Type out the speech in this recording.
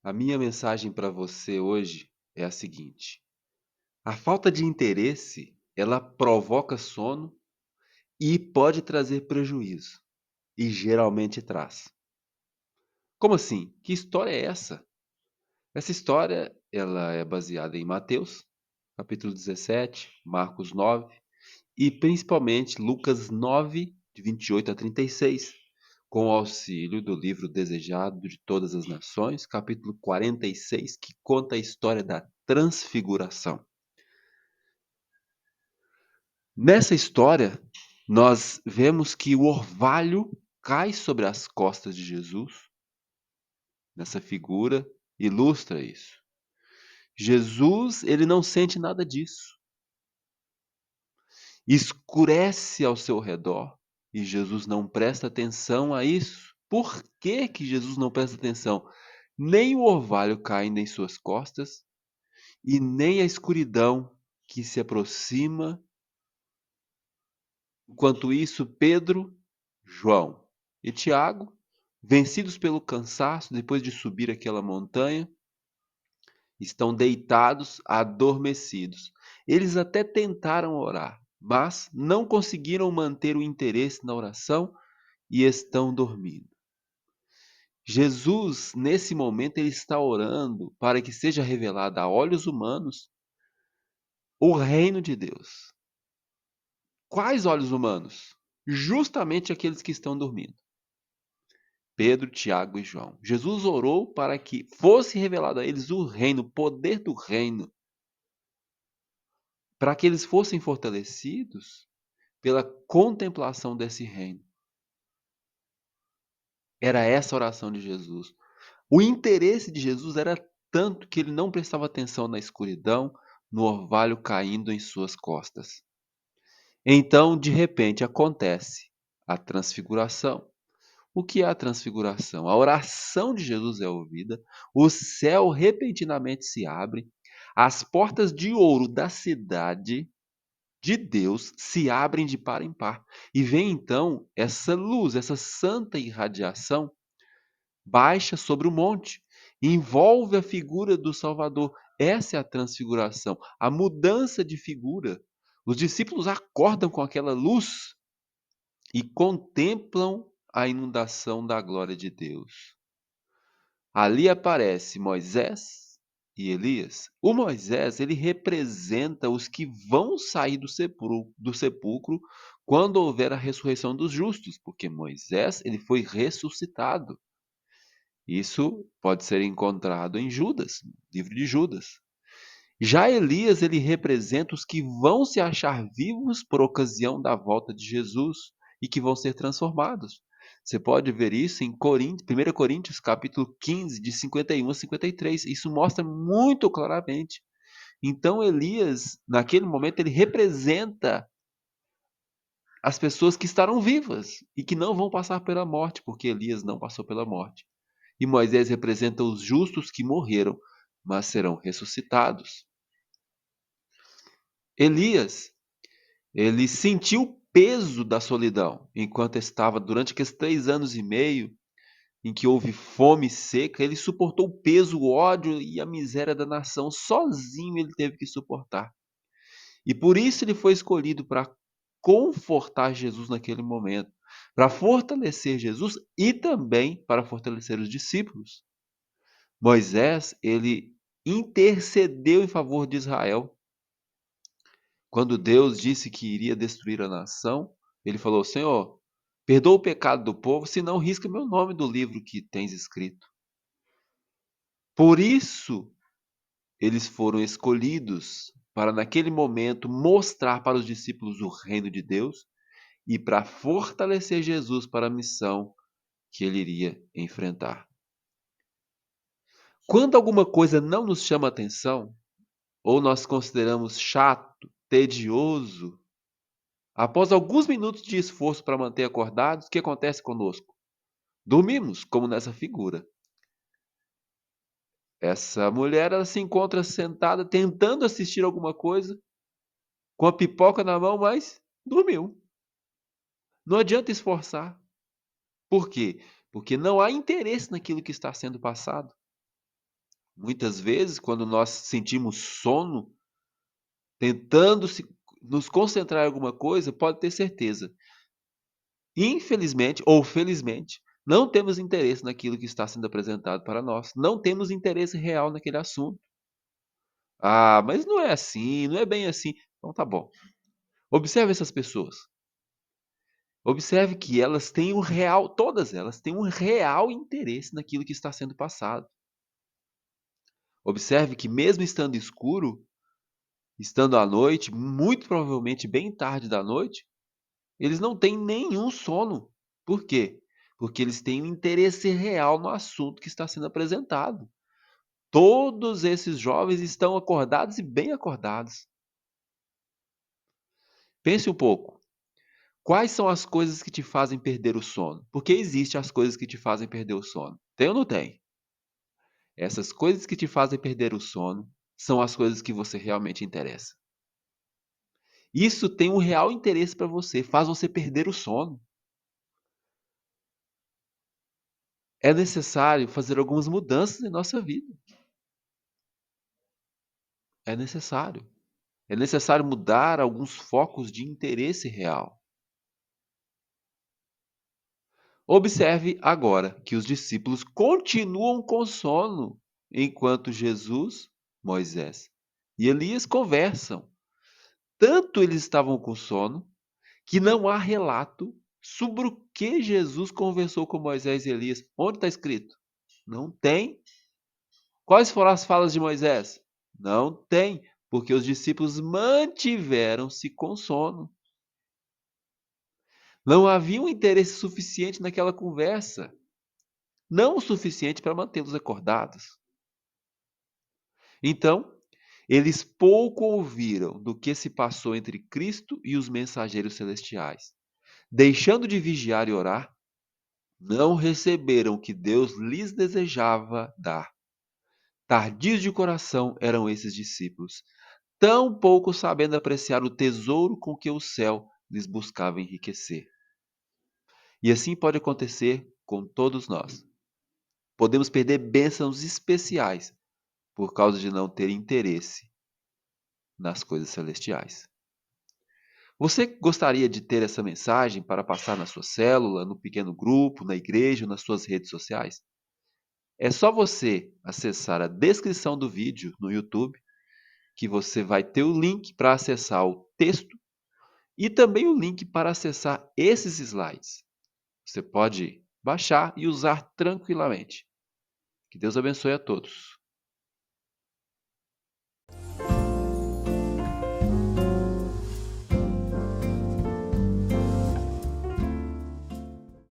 A minha mensagem para você hoje é a seguinte: a falta de interesse, ela provoca sono e pode trazer prejuízo, e geralmente traz. Como assim? Que história é essa? Essa história, ela é baseada em Mateus, capítulo 17, Marcos 9 e principalmente Lucas 9, de 28 a 36, com o auxílio do livro Desejado de Todas as Nações, capítulo 46, que conta a história da transfiguração. Nessa história, nós vemos que o orvalho cai sobre as costas de Jesus, nessa figura ilustra isso. Jesus, ele não sente nada disso. Escurece ao seu redor e Jesus não presta atenção a isso. Por que que Jesus não presta atenção? Nem o orvalho caindo em suas costas e nem a escuridão que se aproxima. Enquanto isso, Pedro, João e Tiago, vencidos pelo cansaço depois de subir aquela montanha, estão deitados, adormecidos. Eles até tentaram orar, mas não conseguiram manter o interesse na oração e estão dormindo. Jesus, nesse momento, ele está orando para que seja revelado a olhos humanos o reino de Deus. Quais olhos humanos? Justamente aqueles que estão dormindo. Pedro, Tiago e João. Jesus orou para que fosse revelado a eles o reino, o poder do reino, para que eles fossem fortalecidos pela contemplação desse reino. Era essa a oração de Jesus. O interesse de Jesus era tanto que ele não prestava atenção na escuridão, no orvalho caindo em suas costas. Então, de repente, acontece a transfiguração. O que é a transfiguração? A oração de Jesus é ouvida, o céu repentinamente se abre, as portas de ouro da cidade de Deus se abrem de par em par. E vem então essa luz, essa santa irradiação baixa sobre o monte, envolve a figura do Salvador. Essa é a transfiguração, a mudança de figura. Os discípulos acordam com aquela luz e contemplam a inundação da glória de Deus. Ali aparece Moisés e Elias. O Moisés, ele representa os que vão sair do sepulcro quando houver a ressurreição dos justos, porque Moisés, ele foi ressuscitado. Isso pode ser encontrado em Judas, livro de Judas. Já Elias, ele representa os que vão se achar vivos por ocasião da volta de Jesus e que vão ser transformados. Você pode ver isso em 1 Coríntios, capítulo 15, de 51 a 53. Isso mostra muito claramente. Então, Elias, naquele momento, ele representa as pessoas que estarão vivas e que não vão passar pela morte, porque Elias não passou pela morte. E Moisés representa os justos que morreram, mas serão ressuscitados. Elias, ele sentiu o peso da solidão enquanto estava durante aqueles 3 anos e meio em que houve fome seca. Ele suportou o peso, o ódio e a miséria da nação. Sozinho ele teve que suportar. E por isso ele foi escolhido para confortar Jesus naquele momento, para fortalecer Jesus e também para fortalecer os discípulos. Moisés, ele intercedeu em favor de Israel. Quando Deus disse que iria destruir a nação, ele falou: Senhor, perdoa o pecado do povo, senão risca meu nome do livro que tens escrito. Por isso, eles foram escolhidos para, naquele momento, mostrar para os discípulos o reino de Deus e para fortalecer Jesus para a missão que ele iria enfrentar. Quando alguma coisa não nos chama atenção, ou nós consideramos chato, tedioso, após alguns minutos de esforço para manter acordados, o que acontece conosco? Dormimos, como nessa figura. Essa mulher, ela se encontra sentada tentando assistir alguma coisa, com a pipoca na mão, mas dormiu. Não adianta esforçar. Por quê? Porque não há interesse naquilo que está sendo passado. Muitas vezes, quando nós sentimos sono, tentando nos concentrar em alguma coisa, pode ter certeza, infelizmente ou felizmente, não temos interesse naquilo que está sendo apresentado para nós, não temos interesse real naquele assunto. "Ah, mas não é assim, não é bem assim". Então tá bom. Observe essas pessoas. Observe que elas têm um real todas elas têm um real interesse naquilo que está sendo passado. Observe que mesmo estando escuro, estando à noite, muito provavelmente bem tarde da noite, eles não têm nenhum sono. Por quê? Porque eles têm um interesse real no assunto que está sendo apresentado. Todos esses jovens estão acordados e bem acordados. Pense um pouco. Quais são as coisas que te fazem perder o sono? Porque existem as coisas que te fazem perder o sono. Tem ou não tem? Essas coisas que te fazem perder o sono são as coisas que você realmente interessa. Isso tem um real interesse para você, faz você perder o sono. É necessário fazer algumas mudanças em nossa vida. É necessário. É necessário mudar alguns focos de interesse real. Observe agora que os discípulos continuam com sono, enquanto Jesus, Moisés e Elias conversam. Tanto eles estavam com sono, que não há relato sobre o que Jesus conversou com Moisés e Elias. Onde está escrito? Não tem. Quais foram as falas de Moisés? Não tem, porque os discípulos mantiveram-se com sono. Não havia um interesse suficiente naquela conversa, não o suficiente para mantê-los acordados. Então, eles pouco ouviram do que se passou entre Cristo e os mensageiros celestiais. Deixando de vigiar e orar, não receberam o que Deus lhes desejava dar. Tardios de coração eram esses discípulos, tão pouco sabendo apreciar o tesouro com que o céu lhes buscava enriquecer. E assim pode acontecer com todos nós. Podemos perder bênçãos especiais por causa de não ter interesse nas coisas celestiais. Você gostaria de ter essa mensagem para passar na sua célula, no pequeno grupo, na igreja, nas suas redes sociais? É só você acessar a descrição do vídeo no YouTube, que você vai ter o link para acessar o texto e também o link para acessar esses slides. Você pode baixar e usar tranquilamente. Que Deus abençoe a todos.